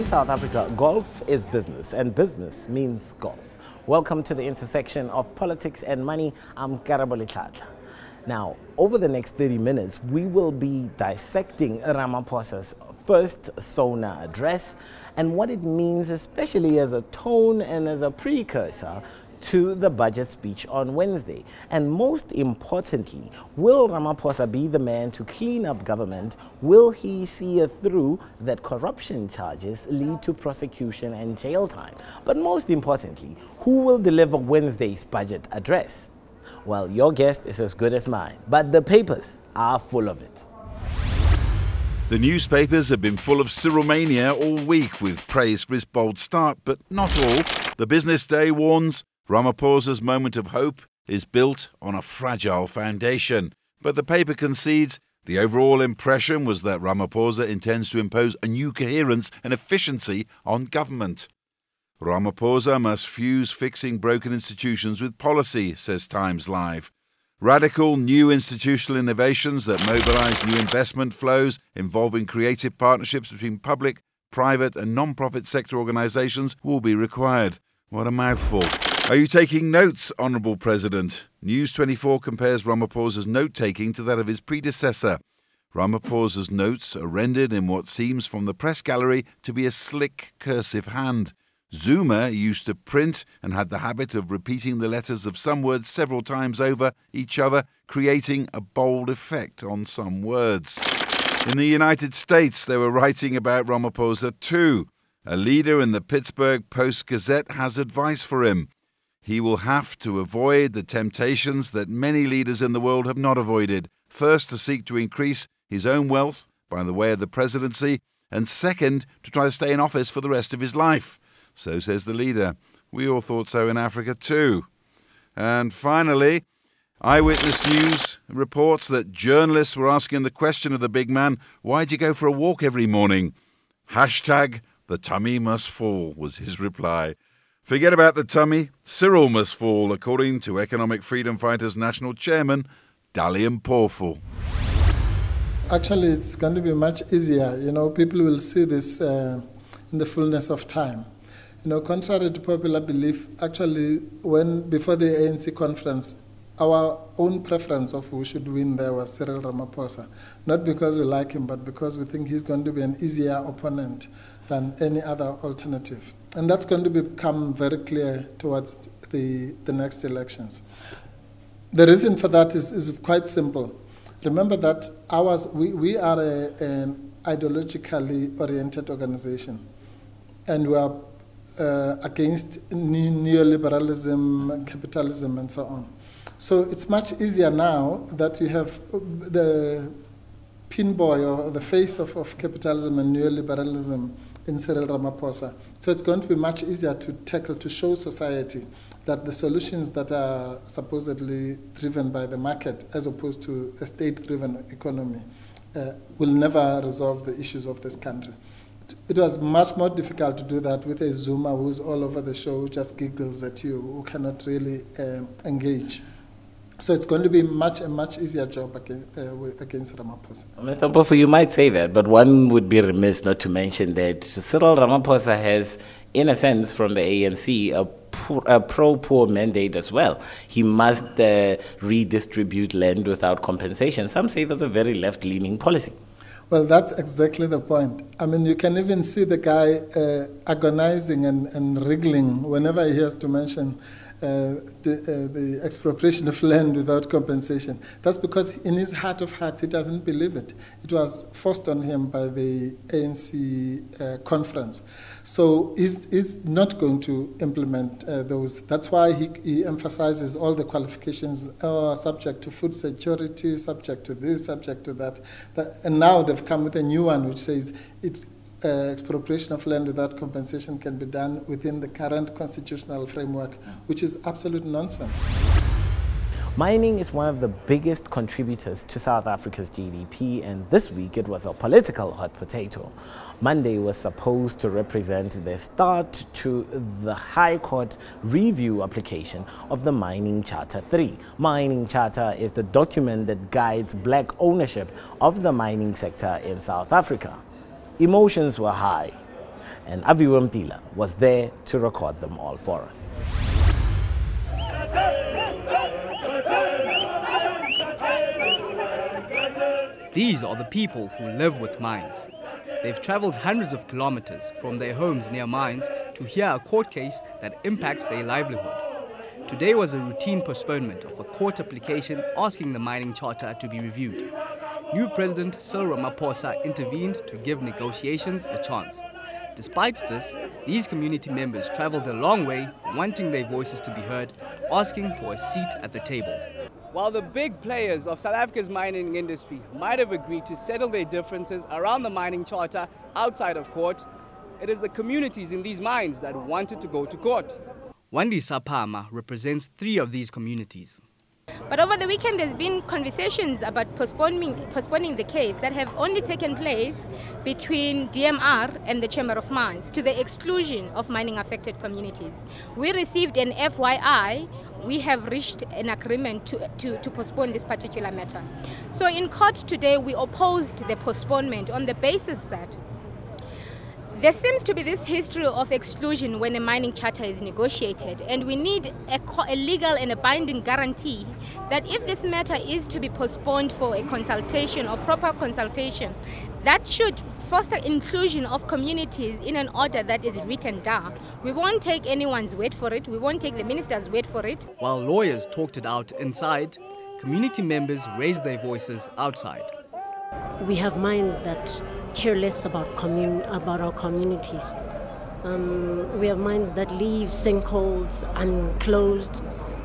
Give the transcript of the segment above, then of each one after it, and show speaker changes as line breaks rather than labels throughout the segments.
South Africa, golf is business and business means golf. Welcome to the intersection of politics and money. I'm Cyril. Now, over the next 30 minutes, we will be dissecting Ramaphosa's first SONA address and what it means, especially as a tone and as a precursor to the budget speech on Wednesday. And most importantly, will Ramaphosa be the man to clean up government? Will he see it through that corruption charges lead to prosecution and jail time? But most importantly, who will deliver Wednesday's budget address? Well, your guest is as good as mine, but the papers are full of it.
The newspapers have been full of Cyril mania all week, with praise for his bold start, but not all. The Business Day warns Ramaphosa's moment of hope is built on a fragile foundation. But the paper concedes the overall impression was that Ramaphosa intends to impose a new coherence and efficiency on government. Ramaphosa must fuse fixing broken institutions with policy, says Times Live. Radical new institutional innovations that mobilise new investment flows involving creative partnerships between public, private and non-profit sector organisations will be required. What a mouthful. Are you taking notes, Honourable President? News 24 compares Ramaphosa's note-taking to that of his predecessor. Ramaphosa's notes are rendered in what seems from the press gallery to be a slick, cursive hand. Zuma used to print and had the habit of repeating the letters of some words several times over each other, creating a bold effect on some words. In the United States, they were writing about Ramaphosa too. A leader in the Pittsburgh Post-Gazette has advice for him. He will have to avoid the temptations that many leaders in the world have not avoided. First, to seek to increase his own wealth by the way of the presidency, and second, to try to stay in office for the rest of his life. So says the leader. We all thought so in Africa too. And finally, Eyewitness News reports that journalists were asking the question of the big man, "Why'd you go for a walk every morning?" Hashtag, "The tummy must fall," was his reply. Forget about the tummy, Cyril must fall, according to Economic Freedom Fighters National Chairman, Dalian Porful.
Actually, it's going to be much easier. People will see this in the fullness of time. Contrary to popular belief, actually, before the ANC conference, our own preference of who should win there was Cyril Ramaphosa. Not because we like him, but because we think he's going to be an easier opponent than any other alternative. And that's going to become very clear towards the next elections. The reason for that is quite simple. Remember that we are an ideologically oriented organization, and we are against neoliberalism, capitalism, and so on. So it's much easier now that you have the pinboy or the face of capitalism and neoliberalism in Cyril Ramaphosa. So it's going to be much easier to tackle, to show society that the solutions that are supposedly driven by the market as opposed to a state-driven economy will never resolve the issues of this country. It was much more difficult to do that with a Zuma who's all over the show, who just giggles at you, who cannot really engage. So it's going to be a much easier job against Ramaphosa.
Mr. Porful, you might say that, but one would be remiss not to mention that Cyril Ramaphosa has, in a sense, from the ANC, a pro-poor mandate as well. He must redistribute land without compensation. Some say that's a very left-leaning policy.
Well, that's exactly the point. I mean, you can even see the guy agonizing and wriggling whenever he has to mention the expropriation of land without compensation. That's because in his heart of hearts, he doesn't believe it. It was forced on him by the ANC conference. So he's not going to implement those. That's why he emphasizes all the qualifications subject to food security, subject to this, subject to that. And now they've come with a new one which says it's expropriation of land without compensation can be done within the current constitutional framework, which is absolute nonsense.
Mining is one of the biggest contributors to South Africa's GDP, and this week it was a political hot potato. Monday was supposed to represent the start to the High Court review application of the Mining Charter 3. Mining Charter is the document that guides black ownership of the mining sector in South Africa. Emotions were high, And Aviwa Mtila was there to record them all for us.
These are the people who live with mines. They've traveled hundreds of kilometers from their homes near mines to hear a court case that impacts their livelihood. Today was a routine postponement of a court application asking the mining charter to be reviewed. New President Cyril intervened to give negotiations a chance. Despite this, these community members traveled a long way, wanting their voices to be heard, asking for a seat at the table. While the big players of South Africa's mining industry might have agreed to settle their differences around the mining charter outside of court, it is the communities in these mines that wanted to go to court. Wandi Sapama represents 3 of these communities.
But over the weekend, there's been conversations about postponing the case that have only taken place between DMR and the Chamber of Mines to the exclusion of mining-affected communities. We received an FYI. We have reached an agreement to postpone this particular matter. So in court today, we opposed the postponement on the basis that there seems to be this history of exclusion when a mining charter is negotiated, and we need a legal and a binding guarantee that if this matter is to be postponed for a consultation or proper consultation, that should foster inclusion of communities in an order that is written down. We won't take anyone's word for it. We won't take the minister's word for it.
While lawyers talked it out inside, community members raised their voices outside.
We have minds that care less about our communities. We have mines that leave sinkholes unclosed.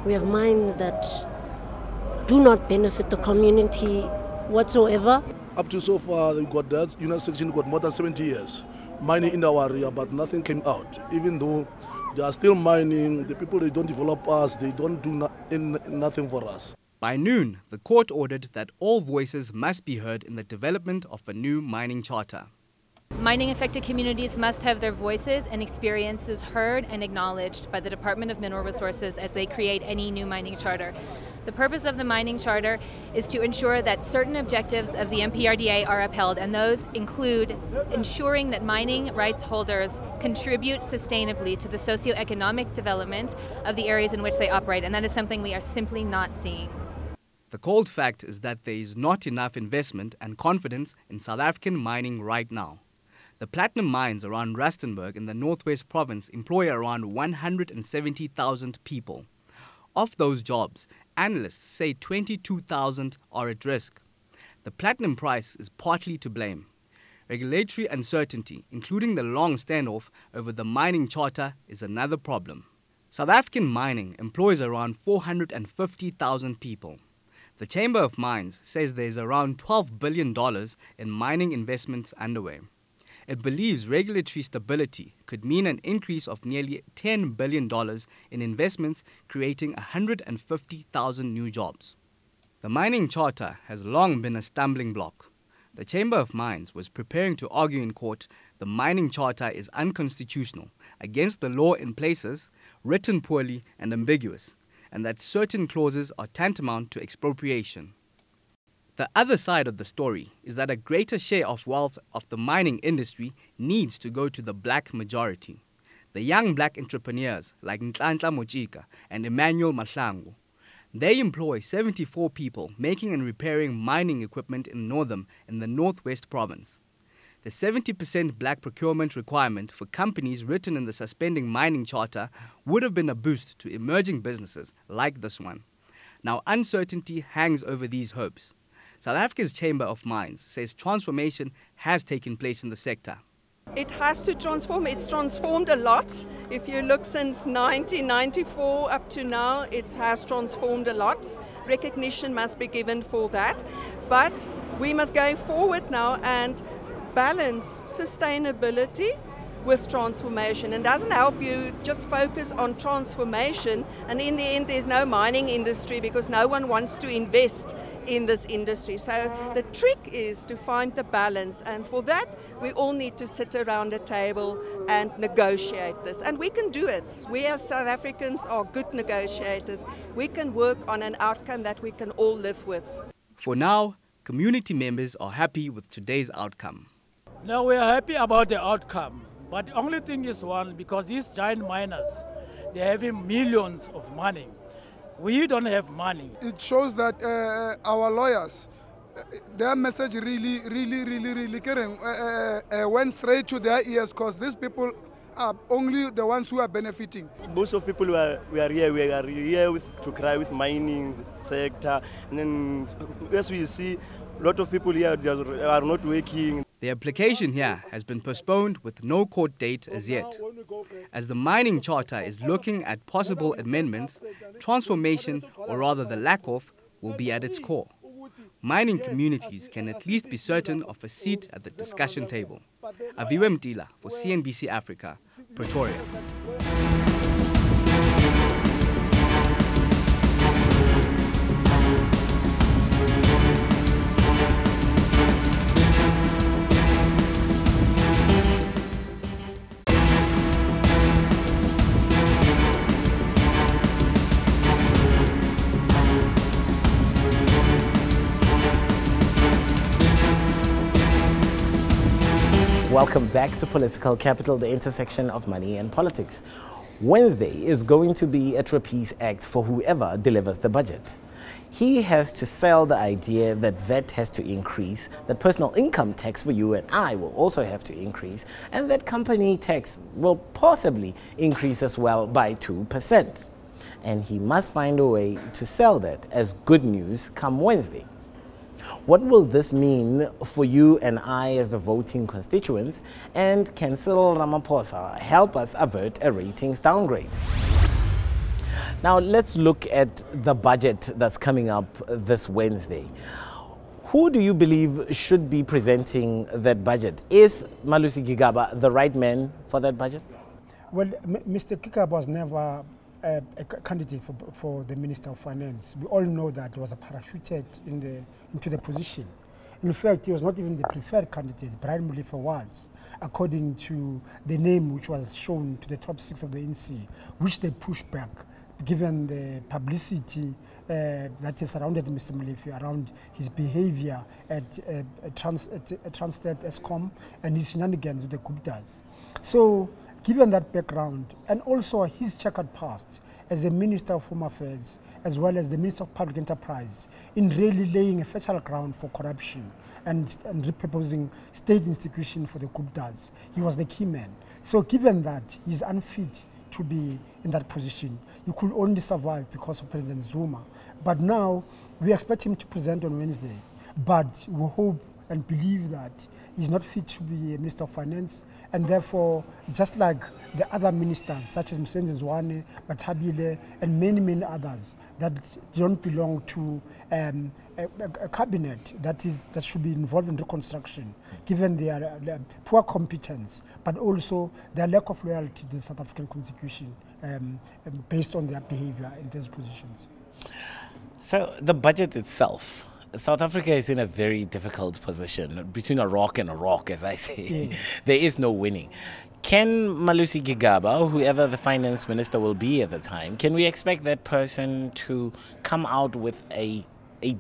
We have mines that do not benefit the community whatsoever.
Up to so far, we got that unit section got more than 70 years mining in our area, but nothing came out. Even though they are still mining, the people, they don't develop us, they don't do nothing for us.
By noon, the court ordered that all voices must be heard in the development of a new mining charter.
Mining-affected communities must have their voices and experiences heard and acknowledged by the Department of Mineral Resources as they create any new mining charter. The purpose of the mining charter is to ensure that certain objectives of the MPRDA are upheld, and those include ensuring that mining rights holders contribute sustainably to the socioeconomic development of the areas in which they operate, and that is something we are simply not seeing.
The cold fact is that there is not enough investment and confidence in South African mining right now. The platinum mines around Rustenburg in the Northwest Province employ around 170,000 people. Of those jobs, analysts say 22,000 are at risk. The platinum price is partly to blame. Regulatory uncertainty, including the long standoff over the mining charter, is another problem. South African mining employs around 450,000 people. The Chamber of Mines says there is around $12 billion in mining investments underway. It believes regulatory stability could mean an increase of nearly $10 billion in investments, creating 150,000 new jobs. The mining charter has long been a stumbling block. The Chamber of Mines was preparing to argue in court the mining charter is unconstitutional, against the law in places, written poorly and ambiguous, and that certain clauses are tantamount to expropriation. The other side of the story is that a greater share of wealth of the mining industry needs to go to the black majority. The young black entrepreneurs like Nhlanhla Mochika and Emmanuel Mahlangu. They employ 74 people making and repairing mining equipment in Northam in the Northwest Province. The 70% black procurement requirement for companies written in the suspending mining charter would have been a boost to emerging businesses like this one. Now uncertainty hangs over these hopes. South Africa's Chamber of Mines says transformation has taken place in the sector.
It has to transform. It's transformed a lot. If you look since 1994 up to now, it has transformed a lot. Recognition must be given for that. But we must go forward now and balance sustainability with transformation. And doesn't help you just focus on transformation, and in the end there's no mining industry because no one wants to invest in this industry. So the trick is to find the balance, and for that we all need to sit around a table and negotiate this, and we can do it. We as South Africans are good negotiators. We can work on an outcome that we can all live with.
For now, community members are happy with today's outcome.
No, we are happy about the outcome. But the only thing is one, because these giant miners, they're having millions of money. We don't have money.
It shows that our lawyers, their message really went straight to their ears, because these people are only the ones who are benefiting.
Most of people we are here to cry with mining sector, and then as we see, a lot of people here are not working.
The application here has been postponed with no court date as yet. As the mining charter is looking at possible amendments, transformation, or rather the lack of, will be at its core. Mining communities can at least be certain of a seat at the discussion table. Aviwe Mtila for CNBC Africa, Pretoria.
Welcome back to Political Capital, the intersection of money and politics. Wednesday is going to be a trapeze act for whoever delivers the budget. He has to sell the idea that VAT has to increase, that personal income tax for you and I will also have to increase, and that company tax will possibly increase as well by 2%. And he must find a way to sell that as good news come Wednesday. What will this mean for you and I as the voting constituents? And can Cyril Ramaphosa help us avert a ratings downgrade? Now let's look at the budget that's coming up this Wednesday. Who do you believe should be presenting that budget? Is Malusi Gigaba the right man for that budget?
Well, Mr. Gigaba was never a candidate for the Minister of Finance. We all know that he was parachuted into the position. In fact, he was not even the preferred candidate. Brian Mulifa was, according to the name which was shown to the top 6 of the NC, which they pushed back, given the publicity that has surrounded Mr. Mulifa around his behavior at Transnet Eskom and his shenanigans with the Guptas. So, given that background, and also his checkered past as a Minister of Home Affairs, as well as the Minister of Public Enterprise, in really laying a fertile ground for corruption and repurposing state institutions for the Guptas, he was the key man. So given that he's unfit to be in that position, he could only survive because of President Zuma. But now, we expect him to present on Wednesday, but we hope and believe that he's not fit to be a Minister of Finance, and therefore, just like the other ministers, such as Dlamini-Zuma, Batabile, and many others, that don't belong to a cabinet that should be involved in reconstruction, given their poor competence, but also their lack of loyalty to the South African Constitution, based on their behavior in those positions.
So the budget itself, South Africa is in a very difficult position, between a rock and a rock, as I say.
Yes.
There is no winning. Can Malusi Gigaba, whoever the finance minister will be at the time, can we expect that person to come out with a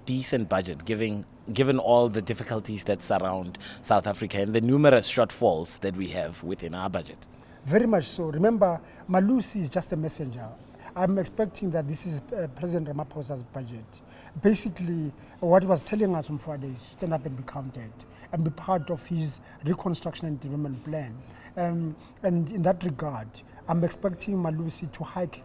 decent budget, given all the difficulties that surround South Africa and the numerous shortfalls that we have within our budget?
Very much so. Remember, Malusi is just a messenger. I'm expecting that this is President Ramaphosa's budget. Basically, what he was telling us on Friday is stand up and be counted and be part of his reconstruction and development plan. And in that regard, I'm expecting Malusi to hike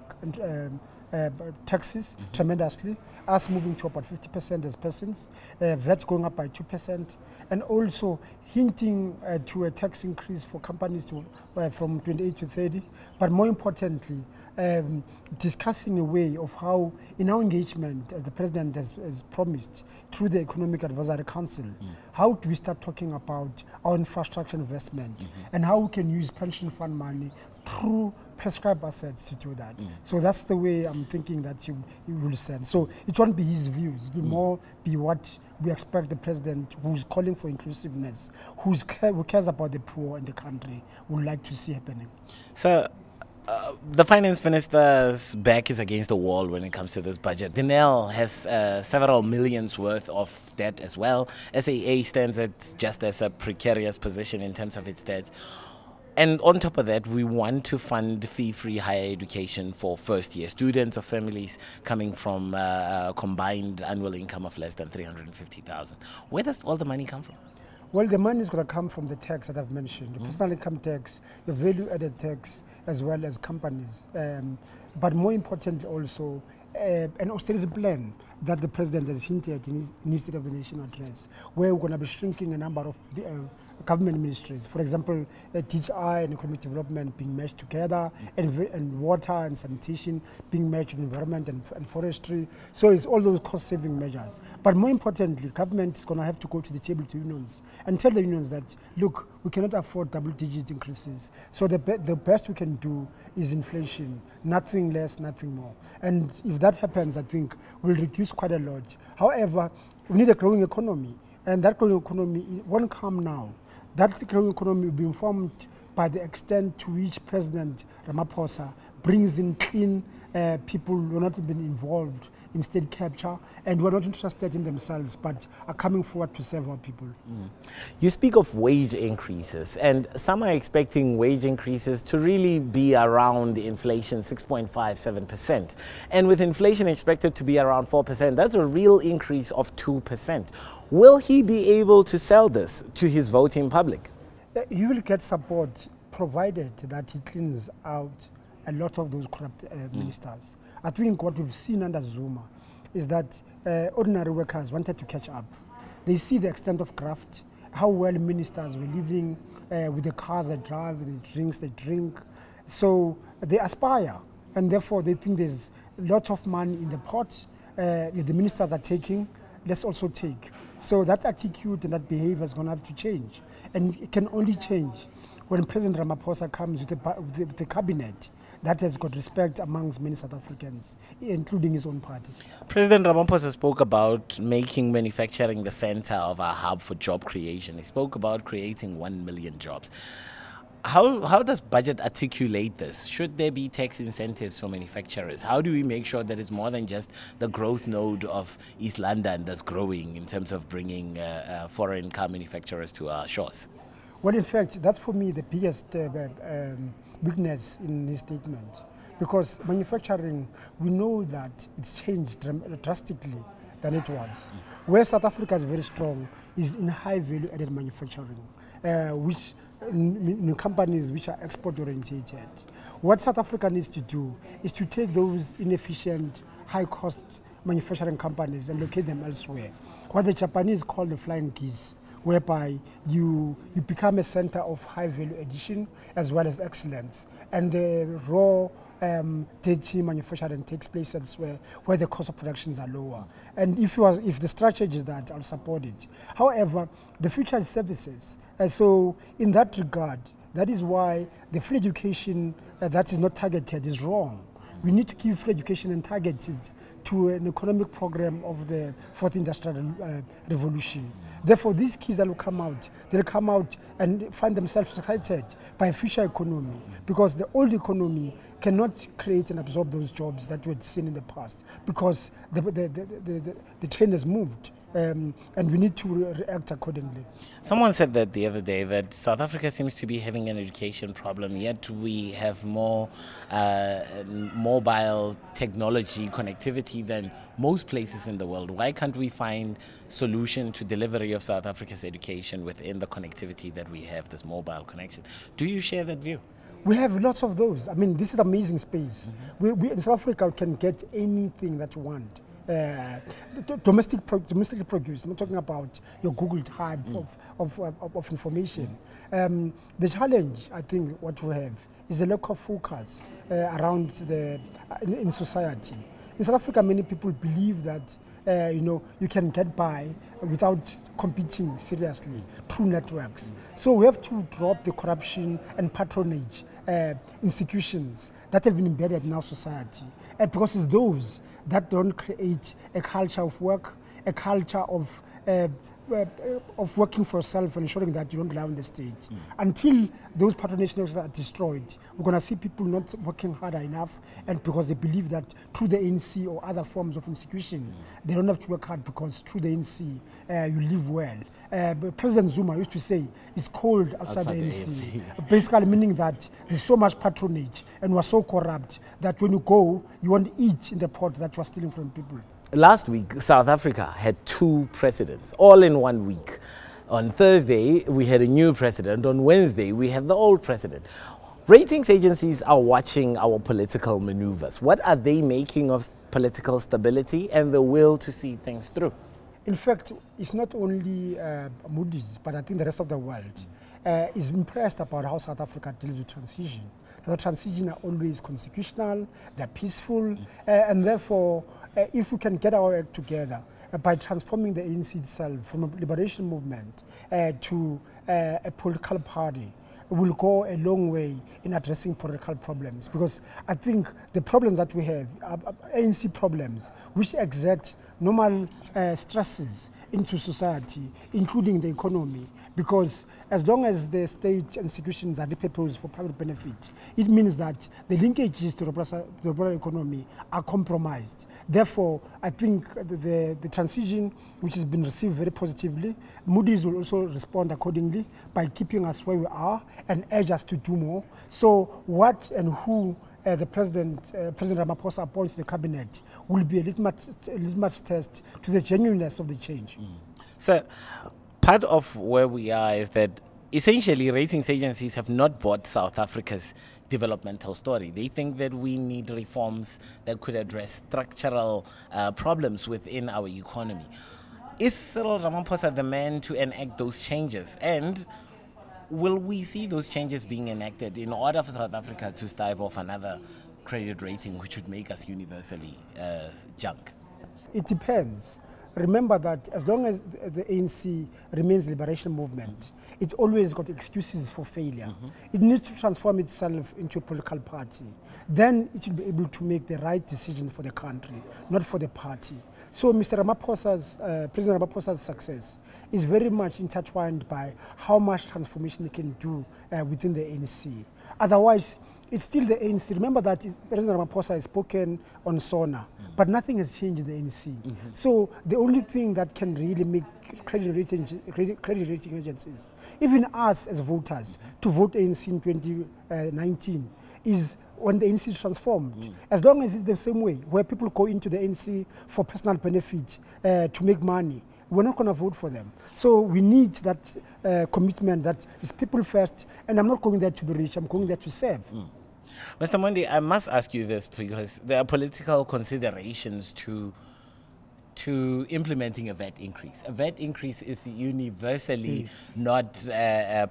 taxes tremendously, us moving to about 50% as persons, VAT going up by 2%, and also hinting to a tax increase for companies to from 28 to 30. But more importantly, discussing a way of how, in our engagement, as the President has promised, through the Economic Advisory Council, how do we start talking about our infrastructure investment and how we can use pension fund money through prescribed assets to do that. So that's the way I'm thinking that he will send. So it won't be his views, it will more be what we expect the President, who's calling for inclusiveness, who cares about the poor in the country, would like to see happening.
So the finance minister's back is against the wall when it comes to this budget. Denel has several millions worth of debt as well. SAA stands at just as a precarious position in terms of its debts. And on top of that, we want to fund fee-free higher education for first-year students or families coming from combined annual income of less than 350,000. Where does all the money come from?
Well, the money is going to come from the tax that I've mentioned, the personal income tax, the value-added tax, as well as companies. But more importantly also, an austerity plan that the President has hinted in his State of the Nation address, where we're going to be shrinking a number of government ministries. For example, THI and economic development being merged together, and water and sanitation being merged with environment and forestry. So it's all those cost-saving measures. But more importantly, government is going to have to go to the table to unions and tell the unions that, look, we cannot afford double-digit increases. So the best we can do is inflation, nothing less, nothing more. And if that happens, I think we'll reduce quite a lot. However, we need a growing economy, and that growing economy won't come now. That growing economy will be informed by the extent to which President Ramaphosa brings in clean people who are not been involved in state capture and who are not interested in themselves but are coming forward to serve our people.
You speak of wage increases, and some are expecting wage increases to really be around inflation 6.57%. And with inflation expected to be around 4%, that's a real increase of 2%. Will he be able to sell this to his voting public?
He will get support provided that he cleans out a lot of those corrupt ministers. I think what we've seen under Zuma is that ordinary workers wanted to catch up. They see the extent of graft, how well ministers were living with the cars they drive, with the drinks they drink. So they aspire, and therefore they think there's a lot of money in the pot. If the ministers are taking, let's also take. So that attitude and that behavior is going to have to change. And it can only change when President Ramaphosa comes with the cabinet that has got respect amongst many South Africans, including his own party.
President Ramaphosa spoke about making manufacturing the center of our hub for job creation. He spoke about creating 1 million jobs. How does budget articulate this? Should there be tax incentives for manufacturers? How do we make sure that it's more than just the growth node of East London that's growing in terms of bringing foreign car manufacturers to our shores?
Well, in fact, that's for me the biggest weakness in his statement. Because manufacturing, we know that it's changed drastically than it was. Where South Africa is very strong is in high value added manufacturing, which in companies which are export orientated. What South Africa needs to do is to take those inefficient, high cost manufacturing companies and locate them elsewhere. What the Japanese call the flying geese, whereby you become a center of high value addition as well as excellence. And the raw dirty manufacturing takes place elsewhere where the cost of productions are lower. And if the strategy is that, I'll support it. However, the future is services. So in that regard, that is why the free education that is not targeted is wrong. We need to give free education and target it to an economic program of the fourth industrial revolution. Therefore, these kids that will come out, they'll come out and find themselves excited by a future economy, because the old economy cannot create and absorb those jobs that we had seen in the past, because the train has moved. And we need to react accordingly.
Someone said that the other day, that South Africa seems to be having an education problem, yet we have more mobile technology connectivity than most places in the world. Why can't we find solution to delivery of South Africa's education within the connectivity that we have, this mobile connection? Do you share that view?
We have lots of those. I mean, this is amazing space. We in South Africa can get anything that you want. Domestically produced. I'm talking about your Google type of information. The challenge, I think, what we have is the lack of focus around in society. In South Africa, many people believe that you can get by without competing seriously through networks. So we have to drop the corruption and patronage institutions that have been embedded in our society. And because it's those that don't create a culture of work, a culture of of working for yourself and ensuring that you don't rely on the state. Until those patronage networks are destroyed, we're going to see people not working harder enough, and because they believe that through the ANC or other forms of institution, they don't have to work hard because through the ANC you live well. But President Zuma used to say it's cold outside the ANC, basically meaning that there's so much patronage and we're so corrupt that when you go, you won't eat in the pot that you are stealing from people.
Last week, South Africa had 2 presidents, all in 1 week. On Thursday, we had a new president. On Wednesday, we had the old president. Ratings agencies are watching our political maneuvers. What are they making of political stability and the will to see things through?
In fact, it's not only Moody's, but I think the rest of the world is impressed about how South Africa deals with transition. The transition are always constitutional, they're peaceful, and therefore, if we can get our act together by transforming the ANC itself from a liberation movement to a political party, will go a long way in addressing political problems. Because I think the problems that we have are ANC problems, which exert normal stresses into society, including the economy. Because as long as the state institutions are repurposed for private benefit, it means that the linkages to the broader economy are compromised. Therefore, I think the transition, which has been received very positively, Moody's will also respond accordingly by keeping us where we are and urge us to do more. So what and who the President Ramaphosa appoints to the cabinet will be a litmus test to the genuineness of the change.
So, part of where we are is that essentially ratings agencies have not bought South Africa's developmental story. They think that we need reforms that could address structural problems within our economy. Is Cyril Ramaphosa the man to enact those changes? And will we see those changes being enacted in order for South Africa to stave off another credit rating which would make us universally junk?
It depends. Remember that as long as the ANC remains liberation movement, it's always got excuses for failure. It needs to transform itself into a political party. Then it will be able to make the right decision for the country, not for the party. So Mr. Ramaphosa's, President Ramaphosa's success is very much intertwined by how much transformation he can do within the ANC. Otherwise, it's still the ANC. Remember that President Ramaphosa has spoken on SONA, but nothing has changed in the ANC. So the only thing that can really make credit rating agencies, even us as voters, to vote ANC in 2019 is when the ANC is transformed. As long as it's the same way, where people go into the ANC for personal benefit to make money, we're not going to vote for them. So we need that commitment that is people first, and I'm not going there to be rich, I'm going there to serve.
Mr. Mondi, I must ask you this because there are political considerations to implementing a VAT increase. A VAT increase is universally not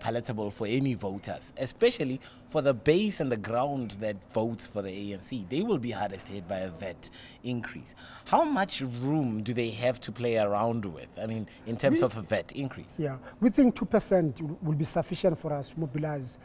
palatable for any voters, especially for the base and the ground that votes for the ANC. They will be hardest hit by a VAT increase. How much room do they have to play around with, I mean, in terms of a VAT increase?
Yeah, we think 2% will be sufficient for us to mobilize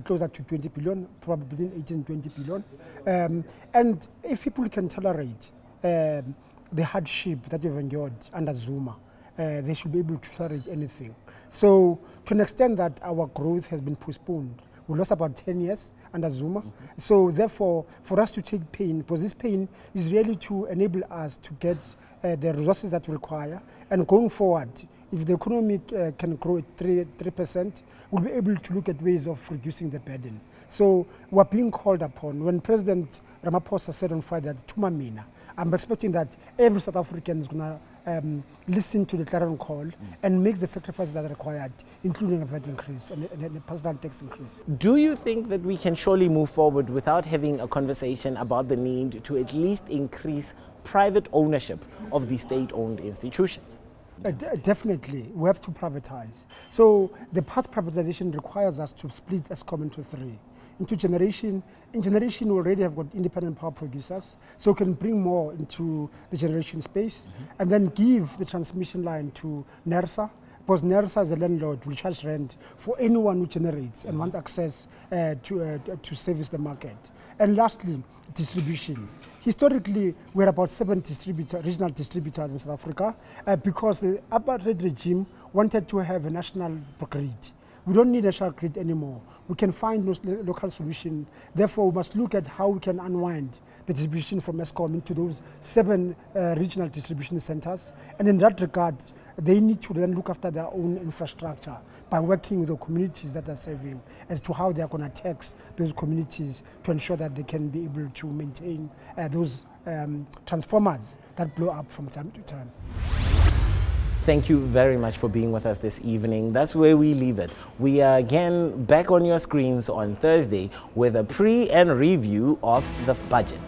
closer to 20 billion, probably between 18 and 20 billion. And if people can tolerate the hardship that we've endured under Zuma, they should be able to tolerate anything. So to an extent that our growth has been postponed, we lost about 10 years under Zuma. So therefore, for us to take pain, because this pain is really to enable us to get the resources that we require. And going forward, if the economy can grow at 3%, we'll be able to look at ways of reducing the burden. So we're being called upon. When President Ramaphosa said on Friday that Tumamina, I'm expecting that every South African is going to listen to the clarion call and make the sacrifices that are required, including a VAT increase and a personal tax increase.
Do you think that we can surely move forward without having a conversation about the need to at least increase private ownership of the state-owned institutions?
Definitely, we have to privatize. So the path privatization requires us to split Eskom into 3. Into generation, in generation we already have got independent power producers, so we can bring more into the generation space and then give the transmission line to NERSA, because NERSA as a landlord will charge rent for anyone who generates and wants access to service the market. And lastly, distribution. Historically, we're about 7 regional distributors in South Africa because the apartheid regime wanted to have a national grid. We don't need a national grid anymore. We can find those local solutions. Therefore, we must look at how we can unwind the distribution from ESCOM into those 7 regional distribution centers. And in that regard, they need to then look after their own infrastructure by working with the communities that they're serving as to how they're going to tax those communities to ensure that they can be able to maintain those transformers that blow up from time to time.
Thank you very much for being with us this evening. That's where we leave it. We are again back on your screens on Thursday with a pre and review of the budget.